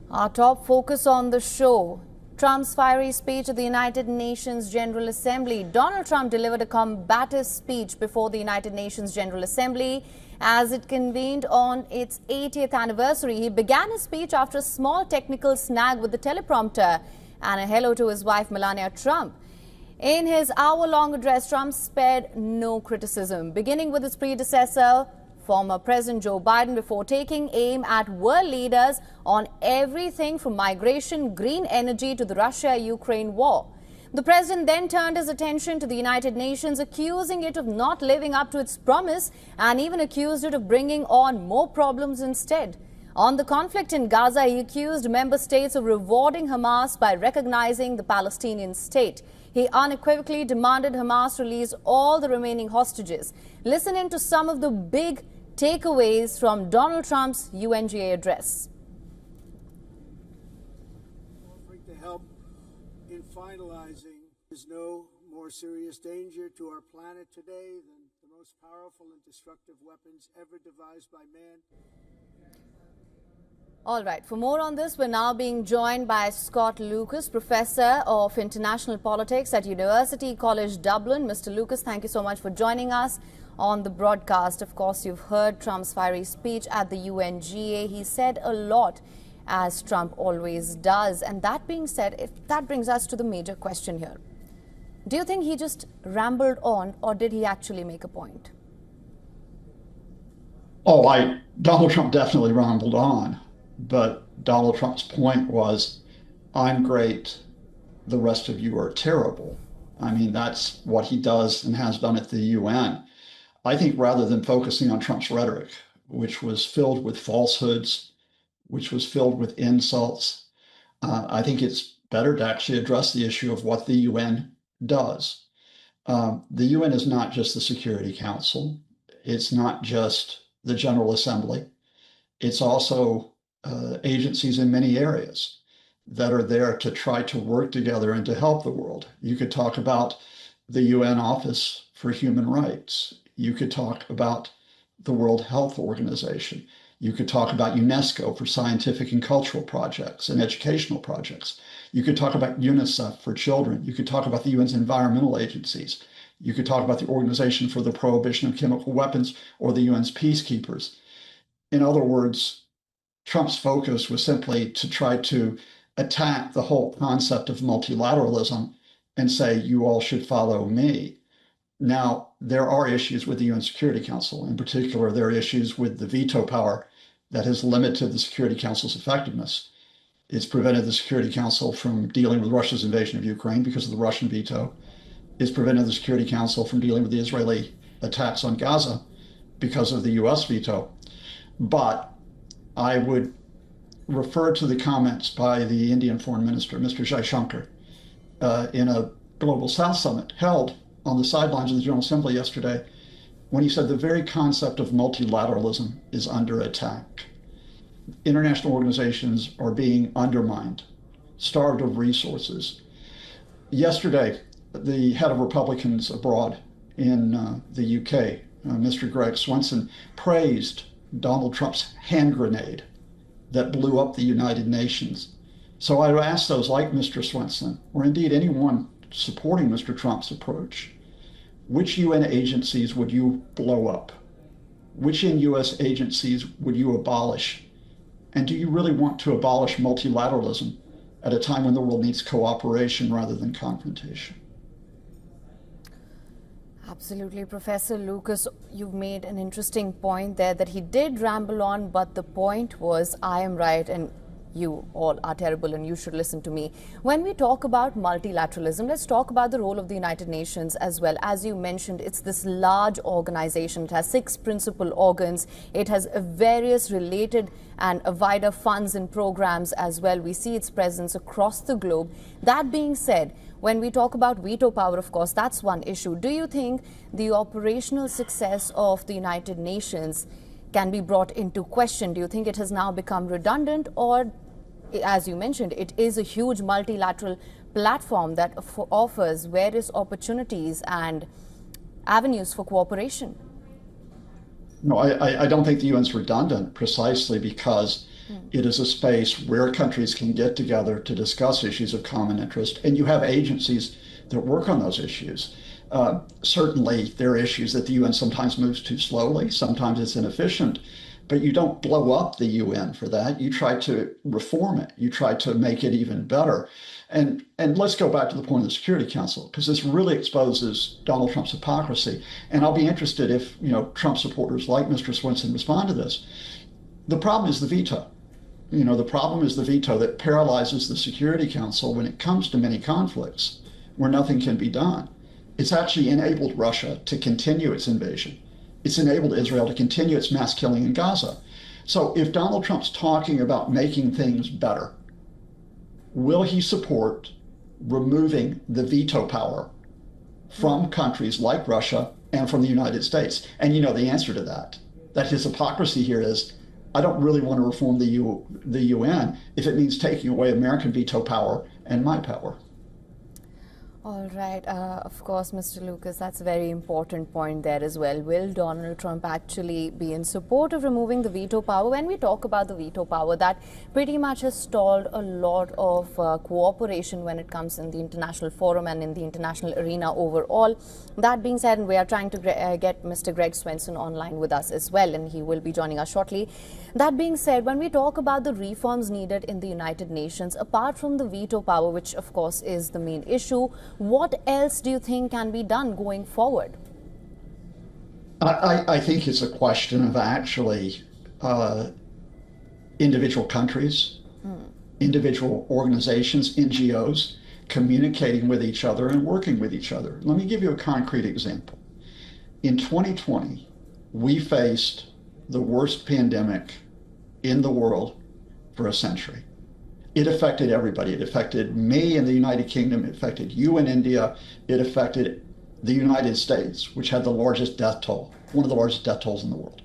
Our top focus on the show. Trump's fiery speech at the United Nations General Assembly. Donald Trump delivered a combative speech before the United Nations General Assembly as it convened on its 80th anniversary. He began his speech after a small technical snag with the teleprompter and a hello to his wife Melania Trump. In his hour-long address, Trump spared no criticism, beginning with his predecessor, former President Joe Biden, before taking aim at world leaders on everything from migration, green energy to the Russia-Ukraine war. The president then turned his attention to the United Nations, accusing it of not living up to its promise and even accused it of bringing on more problems instead. On the conflict in Gaza, he accused member states of rewarding Hamas by recognizing the Palestinian state. He unequivocally demanded Hamas release all the remaining hostages. Listen in to some of the big takeaways from Donald Trump's UNGA address. Offering to help in finalizing, there's no more serious danger to our planet today than the most powerful and destructive weapons ever devised by man. All right, for more on this, we're now being joined by Scott Lucas, Professor of International Politics at University College Dublin. Mr. Lucas, thank you so much for joining us on the broadcast. Of course, you've heard Trump's fiery speech at the UNGA. He said a lot, as Trump always does. And that being said, that brings us to the major question here. Do you think he just rambled on, or did he actually make a point? Donald Trump definitely rambled on. But Donald Trump's point was, I'm great, the rest of you are terrible. I mean, that's what he does and has done at the UN. I think rather than focusing on Trump's rhetoric, which was filled with falsehoods, which was filled with insults, I think it's better to actually address the issue of what the UN does. The UN is not just the Security Council. It's not just the General Assembly. It's also agencies in many areas that are there to try to work together and to help the world. You could talk about the UN Office for Human Rights. You could talk about the World Health Organization. You could talk about UNESCO for scientific and cultural projects and educational projects. You could talk about UNICEF for children. You could talk about the UN's environmental agencies. You could talk about the Organization for the Prohibition of Chemical Weapons or the UN's peacekeepers. In other words, Trump's focus was simply to try to attack the whole concept of multilateralism and say, you all should follow me. Now, there are issues with the UN Security Council. In particular, there are issues with the veto power that has limited the Security Council's effectiveness. It's prevented the Security Council from dealing with Russia's invasion of Ukraine because of the Russian veto. It's prevented the Security Council from dealing with the Israeli attacks on Gaza because of the US veto. But I would refer to the comments by the Indian Foreign Minister, Mr. Jaishankar, in a Global South summit held on the sidelines of the General Assembly yesterday, when he said the very concept of multilateralism is under attack. International organizations are being undermined, starved of resources. Yesterday, the head of Republicans abroad in the UK, Mr. Greg Swenson, praised Donald Trump's hand grenade that blew up the United Nations. So I would ask those like Mr. Swenson, or indeed anyone supporting Mr. Trump's approach, which UN agencies would you blow up? Which US agencies would you abolish? And do you really want to abolish multilateralism at a time when the world needs cooperation rather than confrontation? Absolutely, Professor Lucas, you've made an interesting point there that he did ramble on, but the point was, I am right and you all are terrible and you should listen to me. When we talk about multilateralism, let's talk about the role of the United Nations as well. As you mentioned, it's this large organization. It has 6 principal organs. It has various related and wider funds and programs as well. We see its presence across the globe. That being said, when we talk about veto power, of course, that's one issue. Do you think the operational success of the United Nations can be brought into question? Do you think it has now become redundant, or, as you mentioned, it is a huge multilateral platform that offers various opportunities and avenues for cooperation? No, I don't think the UN's redundant precisely because It is a space where countries can get together to discuss issues of common interest, and you have agencies that work on those issues. Certainly, there are issues that the UN sometimes moves too slowly, sometimes it's inefficient, but you don't blow up the UN for that. You try to reform it. You try to make it even better. And let's go back to the point of the Security Council, because this really exposes Donald Trump's hypocrisy. And I'll be interested if Trump supporters like Mr. Swenson respond to this. The problem is the veto. The problem is the veto that paralyzes the Security Council when it comes to many conflicts where nothing can be done. It's actually enabled Russia to continue its invasion. It's enabled Israel to continue its mass killing in Gaza. So if Donald Trump's talking about making things better, will he support removing the veto power from countries like Russia and from the United States? And the answer to that his hypocrisy here is, I don't really want to reform the UN if it means taking away American veto power and my power. All right. Of course, Mr. Lucas, that's a very important point there as well. Will Donald Trump actually be in support of removing the veto power? When we talk about the veto power, that pretty much has stalled a lot of cooperation when it comes in the international forum and in the international arena overall. That being said, we are trying to get Mr. Greg Swenson online with us as well, and he will be joining us shortly. That being said, when we talk about the reforms needed in the United Nations, apart from the veto power, which of course is the main issue, what else do you think can be done going forward? I think it's a question of actually individual countries, individual organizations, NGOs, communicating with each other and working with each other. Let me give you a concrete example. In 2020, we faced the worst pandemic in the world for a century. It affected everybody. It affected me in the United Kingdom. It affected you in India. It affected the United States, which had the largest death toll, one of the largest death tolls in the world.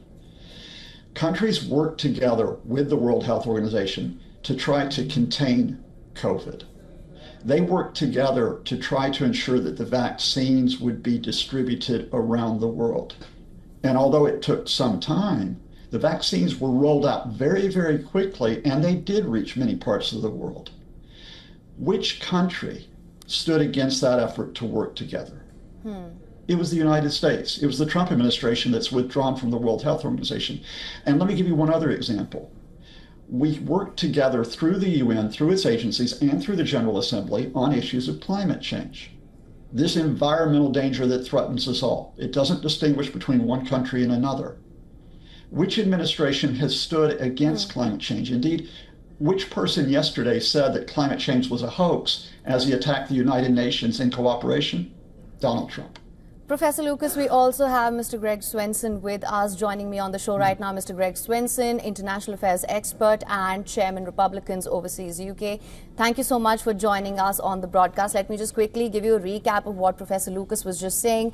Countries worked together with the World Health Organization to try to contain COVID. They worked together to try to ensure that the vaccines would be distributed around the world. And although it took some time, the vaccines were rolled out very, very quickly, and they did reach many parts of the world. Which country stood against that effort to work together? It was the United States. It was the Trump administration that's withdrawn from the World Health Organization. And let me give you one other example. We worked together through the UN, through its agencies, and through the General Assembly on issues of climate change. This environmental danger that threatens us all. It doesn't distinguish between one country and another. Which administration has stood against climate change? Indeed, which person yesterday said that climate change was a hoax as he attacked the United Nations in cooperation? Donald Trump. Professor Lucas, we also have Mr. Greg Swenson with us. Joining me on the show right now, Mr. Greg Swenson, international affairs expert and chairman Republicans Overseas UK. Thank you so much for joining us on the broadcast. Let me just quickly give you a recap of what Professor Lucas was just saying.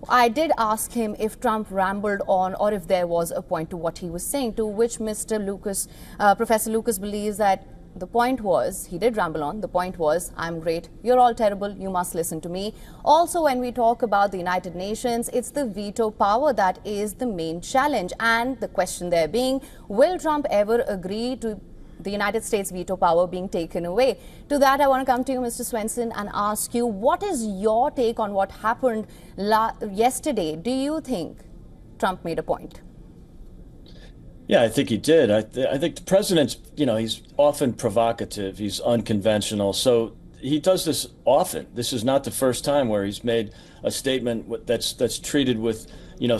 I did ask him if Trump rambled on or if there was a point to what he was saying, to which Mr. Lucas, Professor Lucas believes that the point was, he did ramble on, the point was, I'm great, you're all terrible, you must listen to me. Also, when we talk about the United Nations, it's the veto power that is the main challenge. And the question there being, will Trump ever agree to the United States veto power being taken away? To that, I want to come to you, Mr. Swenson, and ask you, what is your take on what happened yesterday? Do you think Trump made a point? Yeah, I think he did. I think the president's, he's often provocative. He's unconventional. So he does this often. This is not the first time where he's made a statement that's treated with,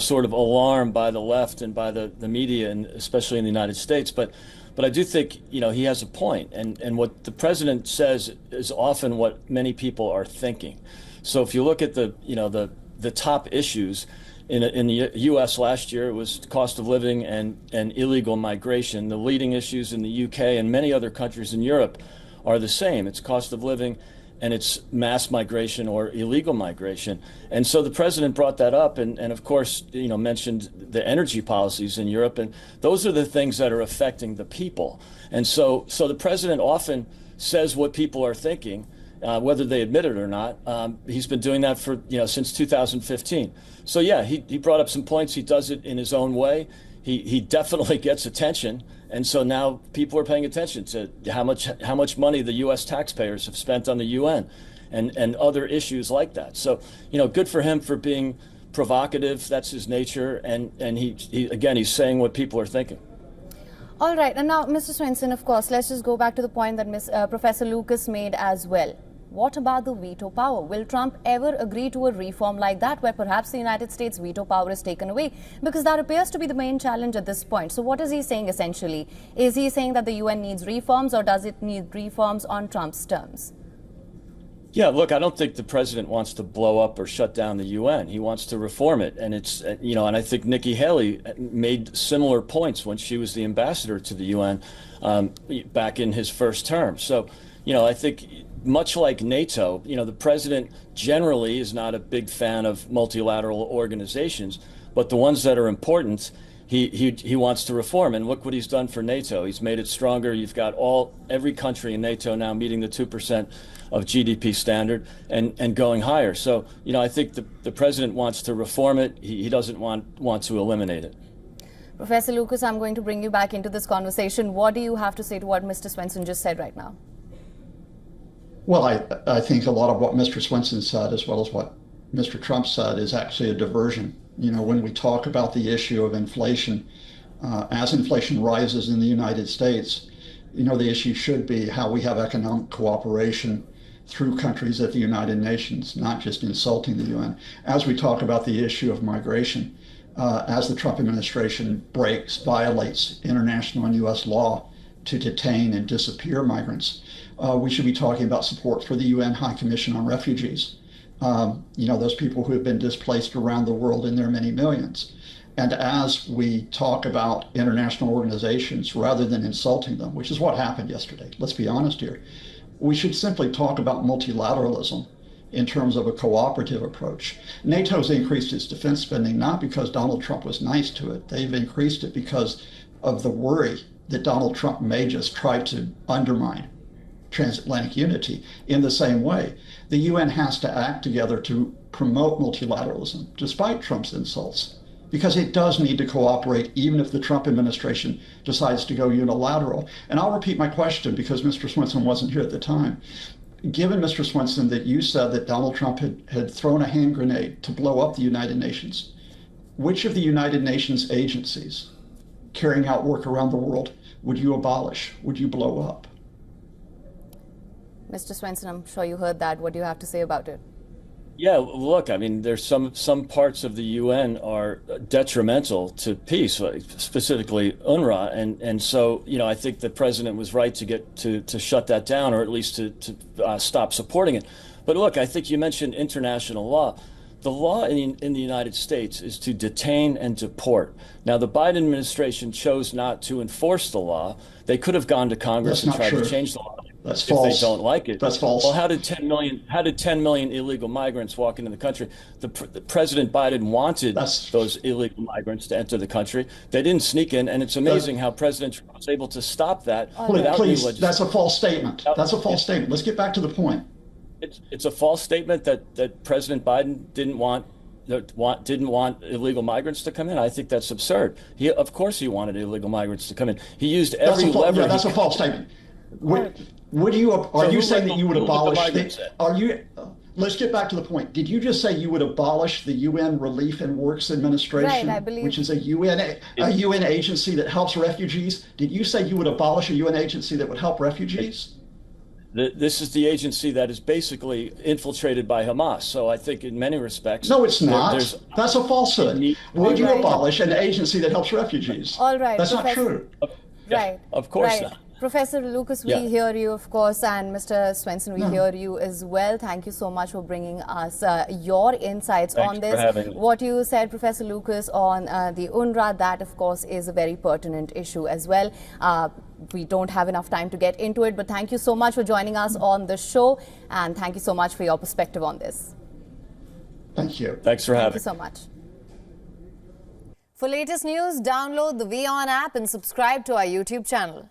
sort of alarm by the left and by the media, and especially in the United States. But I do think, he has a point. And what the president says is often what many people are thinking. So if you look at the top issues, in the U.S. last year, it was cost of living and illegal migration. The leading issues in the U.K. and many other countries in Europe are the same. It's cost of living and it's mass migration or illegal migration. And so the president brought that up and of course, mentioned the energy policies in Europe. And those are the things that are affecting the people. And so the president often says what people are thinking, whether they admit it or not. He's been doing that for, since 2015. So yeah, he brought up some points. He does it in his own way. He definitely gets attention, And so now people are paying attention to how much money the U.S. taxpayers have spent on the UN and other issues like that. So, good for him for being provocative. That's his nature. And he's saying what people are thinking. All right. And now, Mr. Swenson, of course, let's just go back to the point that Professor Lucas made as well. What about the veto power? Will Trump ever agree to a reform like that, where perhaps the United States veto power is taken away? Because that appears to be the main challenge at this point. So what is he saying essentially? Is he saying that the UN needs reforms, or does it need reforms on Trump's terms? Yeah, look, I don't think the president wants to blow up or shut down the UN. He wants to reform it. And and I think Nikki Haley made similar points when she was the ambassador to the UN back in his first term. So, I think much like NATO, the president generally is not a big fan of multilateral organizations, but the ones that are important, he wants to reform. And look what he's done for NATO. He's made it stronger. You've got every country in NATO now meeting the 2% of GDP standard and going higher. So, I think the president wants to reform it. He doesn't want to eliminate it. Professor Lucas, I'm going to bring you back into this conversation. What do you have to say to what Mr. Swenson just said right now? Well, I think a lot of what Mr. Swenson said, as well as what Mr. Trump said, is actually a diversion. When we talk about the issue of inflation, as inflation rises in the United States, the issue should be how we have economic cooperation through countries at the United Nations, not just insulting the UN. As we talk about the issue of migration, as the Trump administration violates international and U.S. law to detain and disappear migrants, we should be talking about support for the UN High Commission on Refugees. Those people who have been displaced around the world in their many millions. And as we talk about international organizations, rather than insulting them, which is what happened yesterday, let's be honest here, we should simply talk about multilateralism in terms of a cooperative approach. NATO's increased its defense spending not because Donald Trump was nice to it. They've increased it because of the worry that Donald Trump may just try to undermine transatlantic unity. In the same way, the UN has to act together to promote multilateralism, despite Trump's insults, because it does need to cooperate, even if the Trump administration decides to go unilateral. And I'll repeat my question because Mr. Swenson wasn't here at the time. Given, Mr. Swenson, that you said that Donald Trump had thrown a hand grenade to blow up the United Nations, which of the United Nations agencies carrying out work around the world would you abolish, would you blow up? Mr. Swenson, I'm sure you heard that. What do you have to say about it? Yeah, look, I mean, there's some parts of the UN are detrimental to peace, specifically UNRWA, and so I think the president was right to get to shut that down, or at least to stop supporting it. But look, I think you mentioned international law. The law in the United States is to detain and deport. Now, the Biden administration chose not to enforce the law. They could have gone to Congress and tried to change the law. That's if false. They don't like it. That's false. Well, how did 10 million illegal migrants walk into the country? The President Biden wanted those illegal migrants to enter the country. They didn't sneak in, and it's amazing how President Trump was able to stop that without new legislation. That's a false statement. That's a false statement. Let's get back to the point. It's a false statement that President Biden didn't want illegal migrants to come in. I think that's absurd. Of course he wanted illegal migrants to come in. He used every lever. Yeah, that's a false statement. Are you saying that you would abolish let's get back to the point. Did you just say you would abolish the UN Relief and Works Administration, right, I believe, which is a UN agency that helps refugees? Did you say you would abolish a UN agency that would help refugees? This is the agency that is basically infiltrated by Hamas. So I think in many respects... No, it's not. That's a falsehood. Would you abolish an agency that helps refugees? All right. That's not true. Right. Of course not. Professor Lucas, we hear you, of course, and Mr. Swenson, we hear you as well. Thank you so much for bringing us your insights on this. What you said, Professor Lucas, on the UNRWA, that, of course, is a very pertinent issue as well. We don't have enough time to get into it, but thank you so much for joining us on the show, and thank you so much for your perspective on this. Thank you. Thanks for having me. Thank you so much. For latest news, download the WION app and subscribe to our YouTube channel.